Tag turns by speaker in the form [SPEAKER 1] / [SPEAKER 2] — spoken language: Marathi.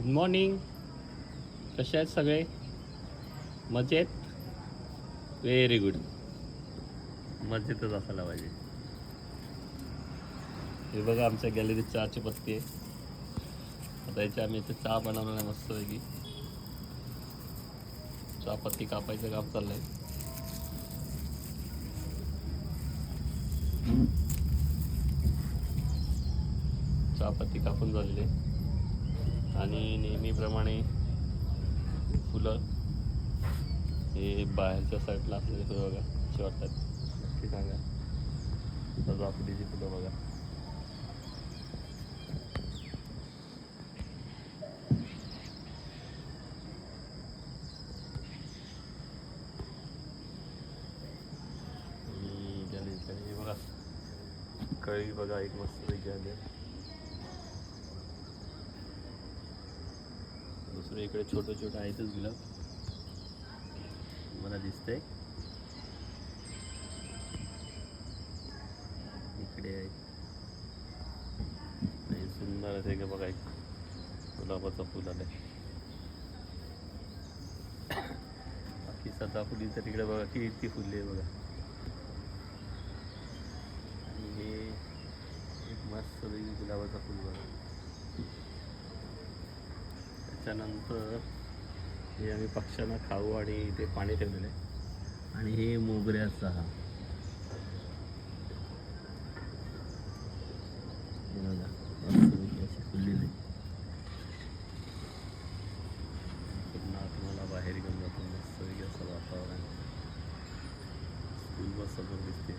[SPEAKER 1] Good morning. कसे आहेत सगळे? मजेत? Very good. मजेतच असायला पाहिजे. हे बघा आमच्या गॅलरीत चहाची पत्ती आहे. आता याची आम्ही इथे चहा बनवणार आहे मस्तपैकी. चहा पत्ती कापायचं काम चाललंय. चहा पत्ती कापून झालेली आहे आणि नेहमीप्रमाणे फुलं हे बाहेरच्या साईडला असलेले फुलं बघा कशी वाटतात नक्की सांगा. सजावटीची फुलं बघा. हे बघा कळी बघा एक मस्त पैकी आली. दुसरे इकडे छोटे छोटे आहेतच गुलाब मला दिसतंय. इकडे आहे सुंदर असे का बघा एक गुलाबाचं फुल आलंय. बाकी सदाफुली तर तिकडे बघा किती फुले आहे बघा. आणि हे एक मस्त गुलाबाचा फुल बघा. त्याच्यानंतर हे आम्ही पक्ष्यांना खाऊ आणि इथे पाणी ठेवलेलं आहे. आणि हे मोगऱ्याचा हा